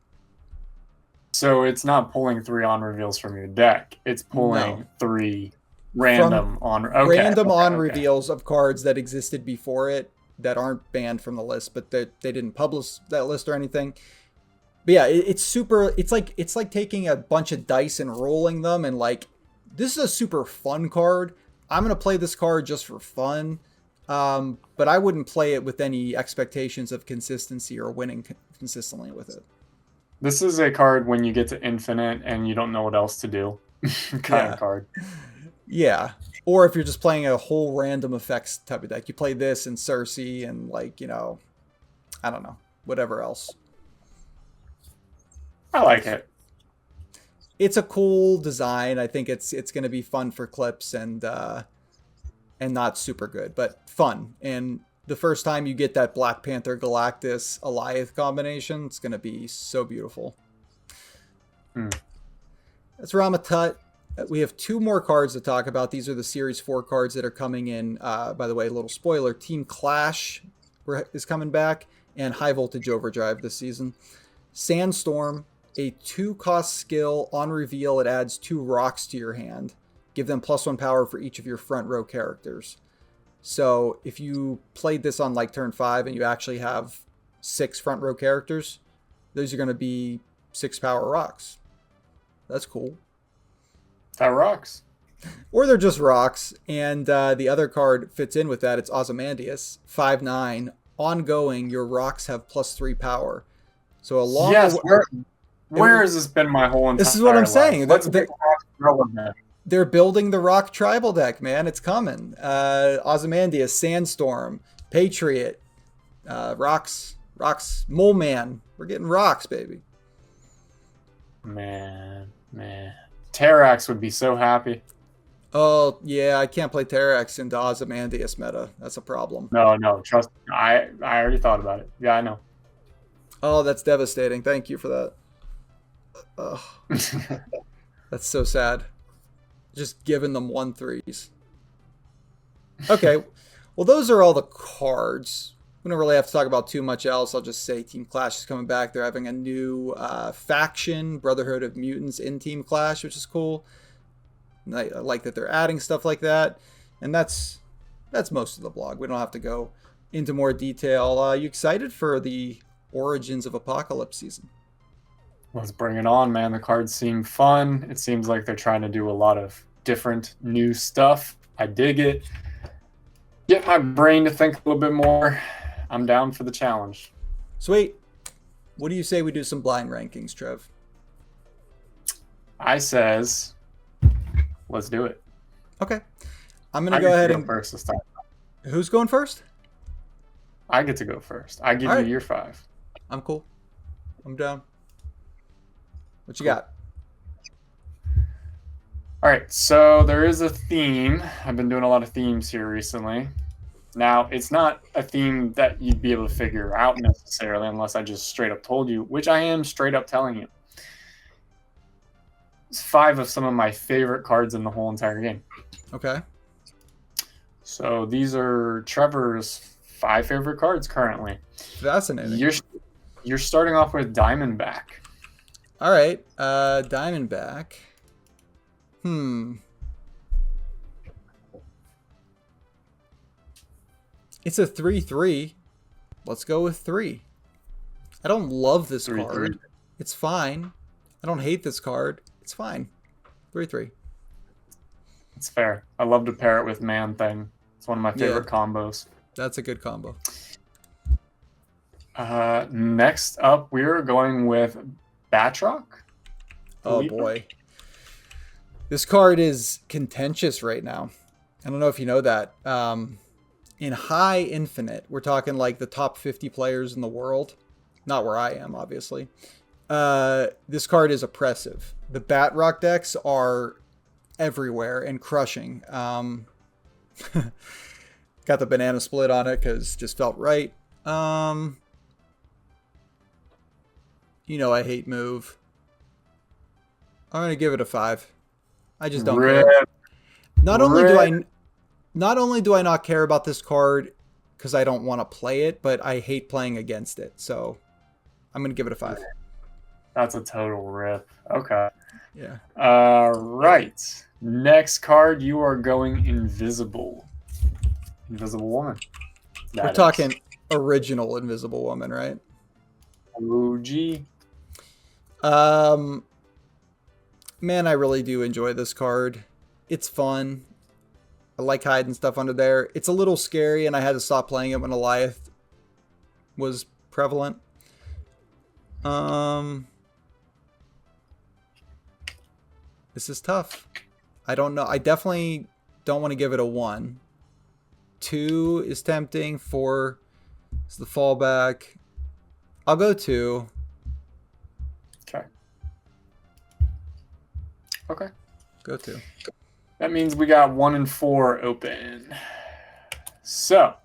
So it's not pulling 3 on reveals from your deck. It's pulling 3 random reveals
of cards that existed before it that aren't banned from the list, but they didn't publish that list or anything. But yeah, it's super. It's like taking a bunch of dice and rolling them, and like, this is a super fun card. I'm gonna play this card just for fun, but I wouldn't play it with any expectations of consistency or winning consistently with it.
This is a card when you get to infinite and you don't know what else to do kind of card.
Yeah. Or if you're just playing a whole random effects type of deck, you play this and Cersei and like, I don't know, whatever else.
I like it.
It's a cool design. I think it's going to be fun for clips and not super good, but fun. And the first time you get that Black Panther Galactus Eliath combination, it's going to be so beautiful. That's Ramatut. We have 2 more cards to talk about. These are the Series 4 cards that are coming in. By the way, a little spoiler, Team Clash is coming back, and High Voltage Overdrive this season. Sandstorm, a 2-cost skill. On reveal, it adds 2 rocks to your hand. Give them +1 power for each of your front row characters. So if you played this on like turn 5 and you actually have 6 front row characters, those are going to be 6 power rocks. That's cool.
That rocks.
Or they're just rocks, and the other card fits in with that. It's Ozymandias, 5/9. Ongoing, your rocks have +3 power. So along
Yes,
the
where has this been my whole entire life?
This is what I'm saying.
Let's make rocks relevant.
They're building the rock tribal deck, man. It's coming. Ozymandias, Sandstorm, Patriot, rocks, Mole Man. We're getting rocks, baby.
Man. Terrax would be so happy.
Oh, yeah, I can't play Terrax into Ozymandias meta. That's a problem.
No, trust me. I already thought about it. Yeah, I know.
Oh, that's devastating. Thank you for that. Ugh. That's so sad. Just giving them 1/3s. Okay, well, those are all the cards. We don't really have to talk about too much else. I'll just say Team Clash is coming back. They're having a new faction, Brotherhood of Mutants in Team Clash, which is cool. I like that they're adding stuff like that. And that's most of the blog. We don't have to go into more detail. You excited for the Origins of Apocalypse season?
Let's bring it on, man. The cards seem fun. It seems like they're trying to do a lot of different new stuff. I dig it. Get my brain to think a little bit more. I'm down for the challenge.
Sweet. What do you say we do some blind rankings, Trev?
I says, let's do it.
Okay. I'm going to go ahead and...
first this time.
Who's going first?
I get to go first. I give you your 5.
I'm cool. I'm down. What you got?
All right, so there is a theme. I've been doing a lot of themes here recently. Now, it's not a theme that you'd be able to figure out necessarily unless I just straight up told you, which I am straight up telling you. It's 5 of some of my favorite cards in the whole entire game.
Okay.
So these are Trevor's 5 favorite cards currently.
Fascinating.
You're starting off with Diamondback.
All right. Diamondback. It's a 3/3. Let's go with 3. I don't love this
3/3.
card. It's fine. I don't hate this card. It's fine. 3/3.
It's fair. I love to pair it with Man Thing. It's one of my favorite combos.
That's a good combo.
Next up, we're going with Batroc.
Oh boy. This card is contentious right now. I don't know if you know that. In high infinite, we're talking like the top 50 players in the world. Not where I am, obviously. This card is oppressive. The Batroc decks are everywhere and crushing. Got the banana split on it because just felt right. You know I hate move. I'm gonna give it a 5. I just don't care. Not only do I not care about this card because I don't want to play it, but I hate playing against it. So I'm gonna give it a 5.
That's a total rip. Okay.
Yeah.
Right. Next card, you are going Invisible. Invisible Woman.
We're talking original Invisible Woman, right?
OG.
Man, I really do enjoy this card. It's fun. I like hiding stuff under there. It's a little scary, and I had to stop playing it when Eliath was prevalent. This is tough. I don't know. I definitely don't want to give it a 1. 2 is tempting. 4 is the fallback. I'll go 2.
Okay.
Go 2.
That means we got 1 and 4 open. So,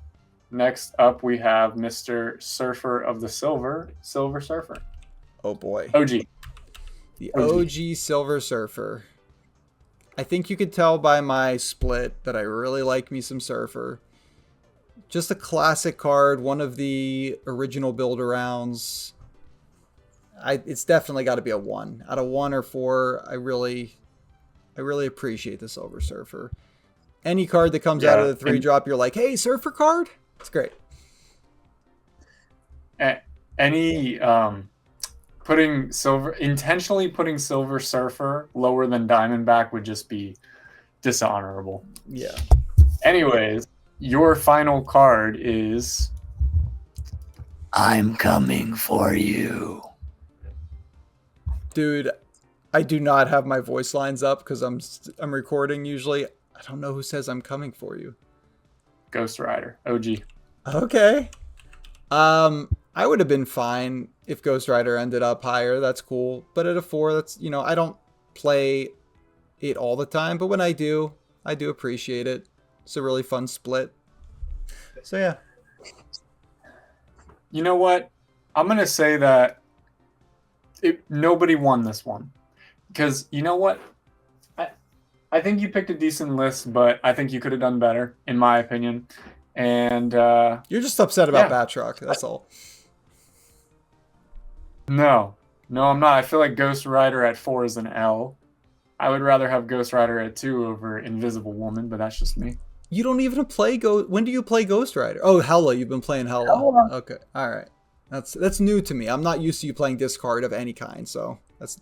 next up we have Mr. Surfer of the Silver Surfer.
Oh boy.
OG.
The OG Silver Surfer. I think you could tell by my split that I really like me some Surfer. Just a classic card, one of the original build-arounds. It's definitely got to be a 1. Out of 1 or 4, I really appreciate the Silver Surfer. Any card that comes out of the 3-drop, you're like, hey, Surfer card? It's great.
Any intentionally putting Silver Surfer lower than Diamondback would just be dishonorable.
Yeah.
Anyways, your final card is I'm coming for you.
Dude, I do not have my voice lines up because I'm recording usually. I don't know who says I'm coming for you.
Ghost Rider, OG.
Okay. I would have been fine if Ghost Rider ended up higher. That's cool. But at a 4, that's, I don't play it all the time, but when I do appreciate it. It's a really fun split. So yeah.
You know what? I'm going to say that nobody won this one. Because you know what? I think you picked a decent list, but I think you could have done better, in my opinion. And
you're just upset about Batroc. That's all.
No, I'm not. I feel like Ghost Rider at 4 is an L. I would rather have Ghost Rider at 2 over Invisible Woman, but that's just me.
You don't even play When do you play Ghost Rider? Oh, Hella. You've been playing Hella. Okay. All right. That's new to me. I'm not used to you playing discard of any kind, so that's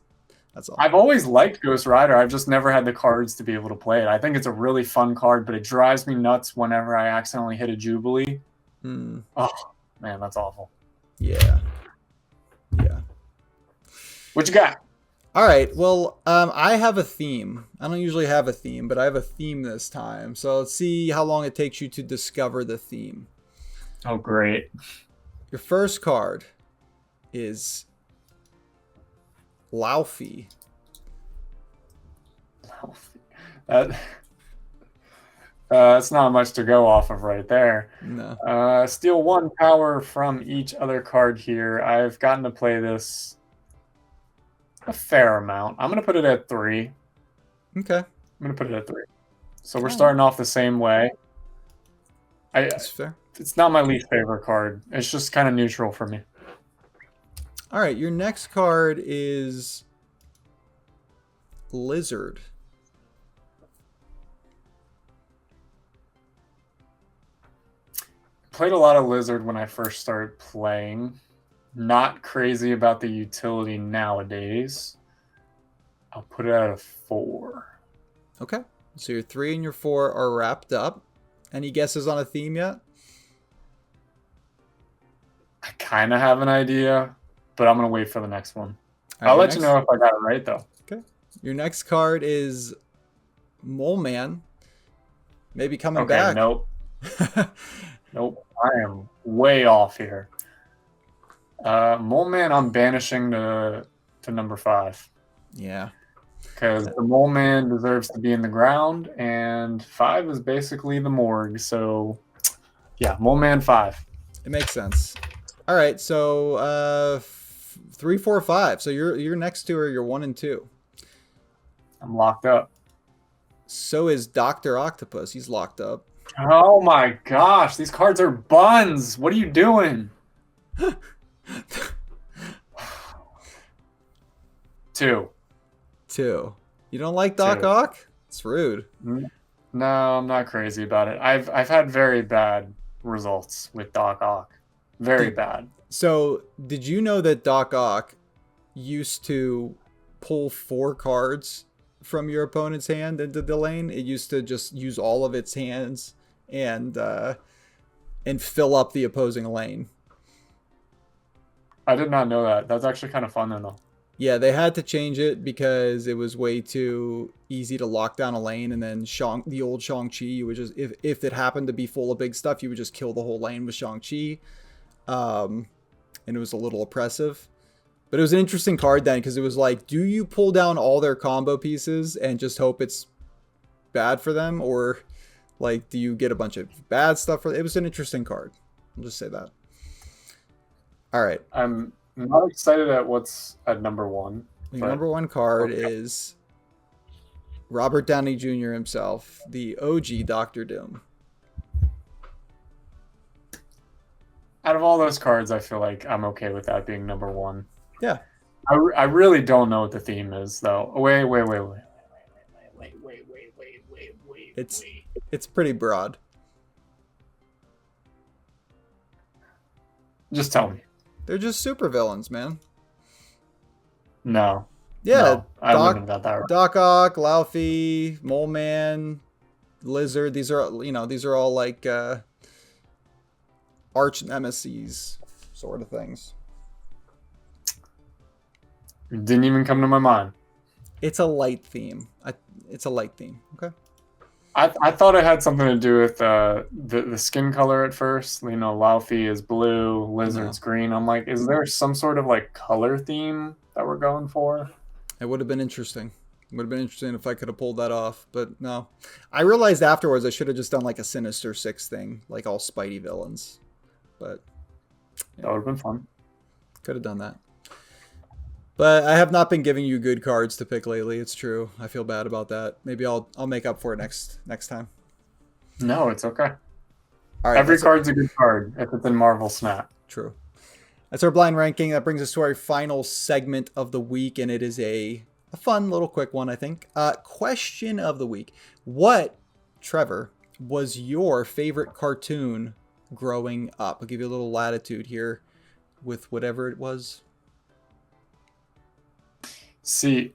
all.
I've always liked Ghost Rider. I've just never had the cards to be able to play it. I think it's a really fun card, but it drives me nuts whenever I accidentally hit a Jubilee. Oh, man, that's awful.
Yeah.
What you got?
All right. Well, I have a theme. I don't usually have a theme, but I have a theme this time. So let's see how long it takes you to discover the theme.
Oh, great.
Your first card is Laufey.
That's not much to go off of right there.
No.
Steal 1 power from each other card here. I've gotten to play this a fair amount. I'm going to put it at 3.
Okay.
I'm going to put it at 3. So we're starting off the same way.
That's fair.
It's not my least favorite card. It's just kind of neutral for me.
All right. Your next card is Lizard.
Played a lot of Lizard when I first started playing. Not crazy about the utility nowadays. I'll put it at a 4.
Okay. So your 3 and your 4 are wrapped up. Any guesses on a theme yet?
I kind of have an idea, but I'm going to wait for the next one. I'll let you know if I got it right, though.
Okay. Your next card is Mole Man. Maybe coming back.
Nope. Nope. I am way off here. Mole Man, I'm banishing to number 5.
Yeah.
Because the Mole Man deserves to be in the ground, and 5 is basically the morgue. So, yeah, Mole Man 5.
It makes sense. All right, so 3, 4, 5. So your next 2 are your 1 and 2.
I'm locked up.
So is Dr. Octopus. He's locked up.
Oh my gosh, these cards are buns. What are you doing? 2.
You don't like Doc Ock? It's rude.
No, I'm not crazy about it. I've had very bad results with Doc Ock. Very bad.
So, did you know that Doc Ock used to pull 4 cards from your opponent's hand into the lane? It used to just use all of its hands and fill up the opposing lane.
I did not know that. That's actually kind of fun though.
Yeah, they had to change it because it was way too easy to lock down a lane, and then the old Shang-Chi, you would just, if it happened to be full of big stuff, you would just kill the whole lane with Shang-Chi. And it was a little oppressive. But it was an interesting card then, because it was like, do you pull down all their combo pieces and just hope it's bad for them? Or like, do you get a bunch of bad stuff? It was an interesting card. I'll just say that. All right.
I'm not excited at what's at number 1.
Your number 1 card is Robert Downey Jr. himself, the OG Doctor Doom.
Out of all those cards, I feel like I'm okay with that being number 1.
Yeah.
I really don't know what the theme is, though. Wait.
It's pretty broad.
Just tell me.
They're just supervillains, man.
No,
Yeah,
no, I wouldn't have got that right.
Doc Ock, Laufey, Mole Man, Lizard. These are all like arch nemesis sort of things.
It didn't even come to my mind.
It's a light theme. It's a light theme. Okay.
I thought it had something to do with the skin color at first. You know, Laufey is blue,
No,
Lizard's green. I'm like, is there some sort of like color theme that we're going for?
it would have been interesting. It would have been interesting if I could have pulled that off, but no. I realized afterwards I should have just done like a Sinister Six thing, like all Spidey villains. But
That would have been fun.
could have done that. But I have not been giving you good cards to pick lately. It's true. I feel bad about that. Maybe I'll make up for it next time.
No, it's okay.
All right.
Every card's a good card if it's in Marvel Snap.
True. That's our blind ranking. That brings us to our final segment of the week, and it is a fun little quick one, I think. Question of the week. What, Trevor, was your favorite cartoon growing up? I'll give you a little latitude here with whatever it was.
See,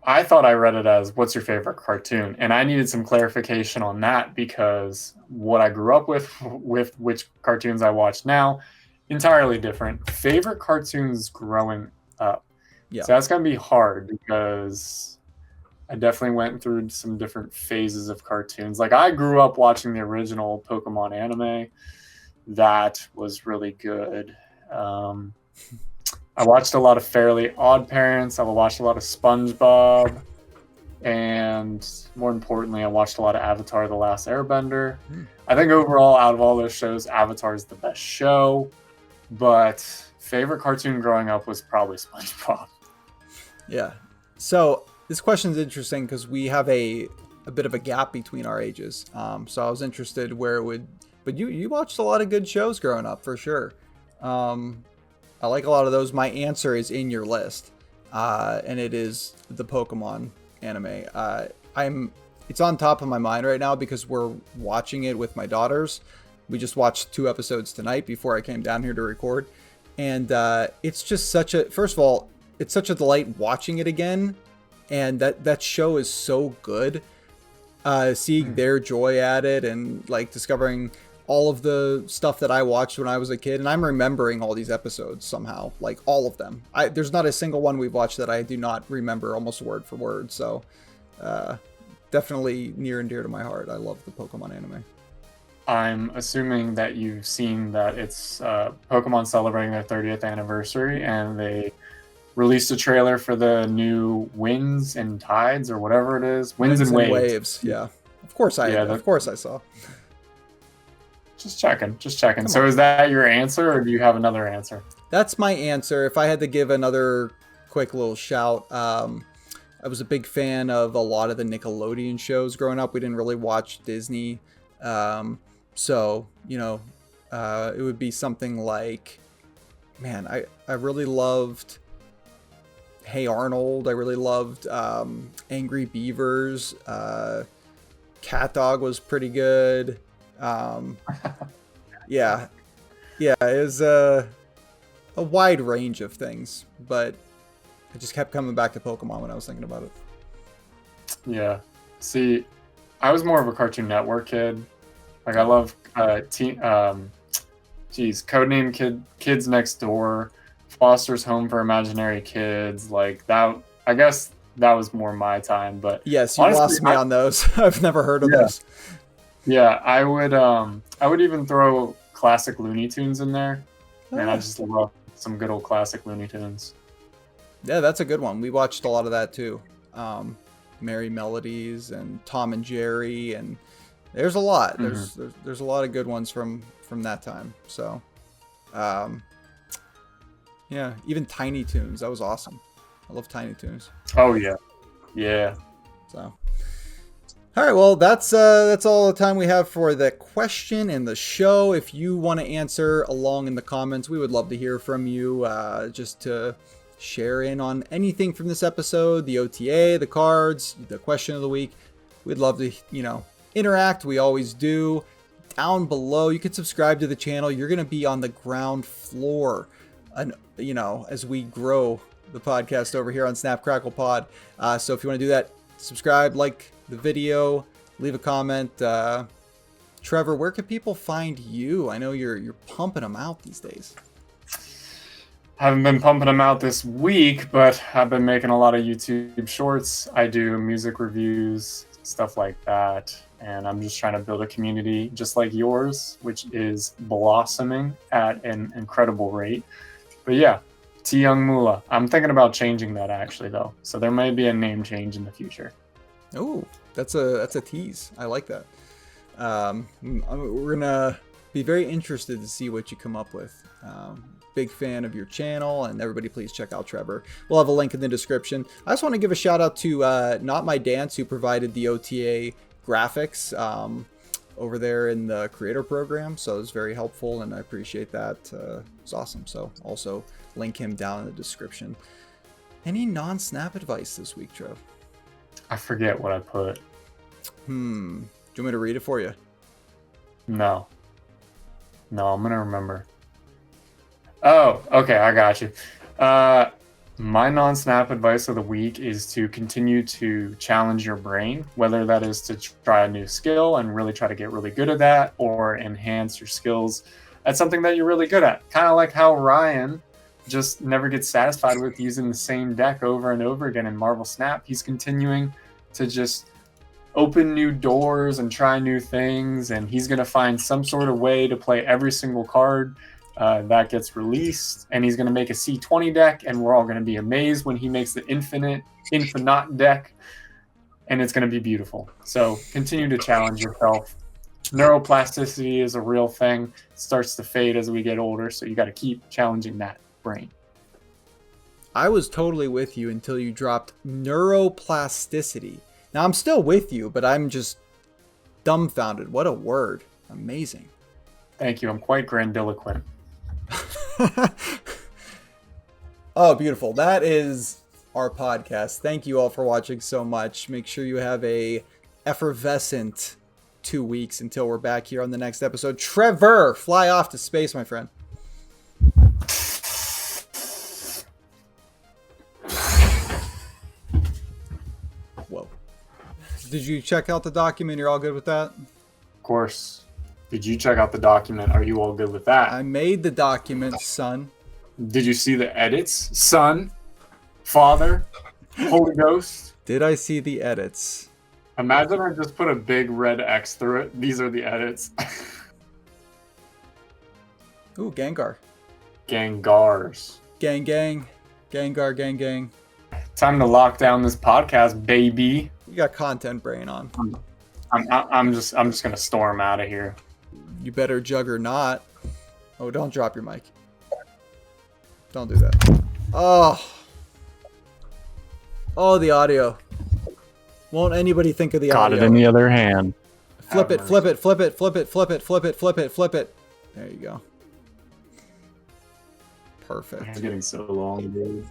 I thought I read it as "What's your favorite cartoon?" and I needed some clarification on that because what I grew up with which cartoons I watch now, entirely different. Favorite cartoons growing up.
Yeah.
So that's gonna be hard because I definitely went through some different phases of cartoons. Like I grew up watching the original Pokemon anime. That was really good. I watched a lot of Fairly Odd Parents. I watched a lot of SpongeBob. And more importantly, I watched a lot of Avatar The Last Airbender. I think overall, out of all those shows, Avatar is the best show. But favorite cartoon growing up was probably SpongeBob.
Yeah. So this question is interesting because we have a bit of a gap between our ages. So I was interested where it would... But you watched a lot of good shows growing up, for sure. I like a lot of those. My answer is in your list, and it is the Pokemon anime. It's on top of my mind right now because we're watching it with my daughters. We just watched 2 episodes tonight before I came down here to record, and it's just first of all, it's such a delight watching it again, and that show is so good. Seeing their joy at it and like discovering all of the stuff that I watched when I was a kid, and I'm remembering all these episodes somehow, like all of them. There's not a single one we've watched that I do not remember almost word for word. So definitely near and dear to my heart. I love the Pokemon anime.
I'm assuming that you've seen that it's Pokemon celebrating their 30th anniversary, and they released a trailer for the new Winds and Tides, or whatever it is. Winds and Waves.
Yeah. Of course I saw.
Just checking. So is that your answer, or do you have another answer?
That's my answer. If I had to give another quick little shout, I was a big fan of a lot of the Nickelodeon shows growing up. We didn't really watch Disney. So, it would be something like, man, I really loved Hey Arnold. I really loved Angry Beavers. Cat Dog was pretty good. Yeah, it was a wide range of things, but I just kept coming back to Pokemon when I was thinking about it.
Yeah. See, I was more of a Cartoon Network kid. Like I love Codename Kids Next Door, Foster's Home for Imaginary Kids, like that. I guess that was more my time, but
yes, you honestly, lost me on those. I've never heard of those.
Yeah, I would even throw classic Looney Tunes in there, and I just love some good old classic Looney Tunes.
Yeah, that's a good one. We watched a lot of that too. Merry Melodies and Tom and Jerry, and there's a lot. Mm-hmm. There's a lot of good ones from that time. So, yeah, even Tiny Toons. That was awesome. I love Tiny Toons.
Oh yeah.
So. All right, well, that's all the time we have for the question and the show. If you want to answer along in the comments, we would love to hear from you, just to share in on anything from this episode, the OTA, the cards, the question of the week. We'd love to, interact. We always do. Down below, you can subscribe to the channel. You're going to be on the ground floor, and as we grow the podcast over here on Snap Crackle Pod. So if you want to do that, subscribe, like the video, leave a comment. Trevor, where can people find you? I know you're pumping them out these days.
Haven't been pumping them out this week, but I've been making a lot of YouTube shorts. I do music reviews, stuff like that. And I'm just trying to build a community just like yours, which is blossoming at an incredible rate. But yeah, T Young Mula. I'm thinking about changing that actually, though. So there may be a name change in the future.
Oh, that's a tease. I like that. We're gonna be very interested to see what you come up with. Big fan of your channel, and everybody please check out Trevor. We'll have a link in the description. I just want to give a shout out to Not My Dance, who provided the OTA graphics over there in the creator program. So it's very helpful, and I appreciate that. It's awesome. So also link him down in the description. Any non-snap advice this week, Trev?
I forget what I put.
Do you want me to read it for you?
No, I'm gonna remember. Oh, okay, I got you. My non-snap advice of the week is to continue to challenge your brain, whether that is to try a new skill and really try to get really good at that, or enhance your skills at something that you're really good at. Kind of like how Ryan just never gets satisfied with using the same deck over and over again in Marvel Snap. He's continuing to just open new doors and try new things, and he's going to find some sort of way to play every single card that gets released, and he's going to make a C20 deck, and we're all going to be amazed when he makes the infinite deck, and it's going to be beautiful. So continue to challenge yourself. Neuroplasticity is a real thing. It starts to fade as we get older, so you got to keep challenging that brain.
I was totally with you until you dropped neuroplasticity. Now I'm still with you, but I'm just dumbfounded. What a word. Amazing.
Thank you. I'm quite grandiloquent.
Oh, beautiful. That is our podcast. Thank you all for watching so much. Make sure you have a effervescent 2 weeks until we're back here on the next episode. Trevor, fly off to space, my friend. Whoa. Did you check out the document? You're all good with that?
Of course. Did you check out the document? Are you all good with that?
I made the document, son.
Did you see the edits? Son? Father? Holy Ghost?
Did I see the edits?
Imagine I just put a big red X through it. These are the edits.
Ooh, Gengar.
Gangars.
Gang, gang. Gengar, gang, gang.
Time to lock down this podcast, baby.
You got content brain on.
I'm just gonna storm out of here.
You better juggernaut. Oh, don't drop your mic. Don't do that. Oh. Oh, the audio. Won't anybody think of the audio?
Caught it in the other hand.
Flip it, flip it, flip it, flip it, flip it, flip it, flip it, flip it. There you go. Perfect.
It's getting so long, dude.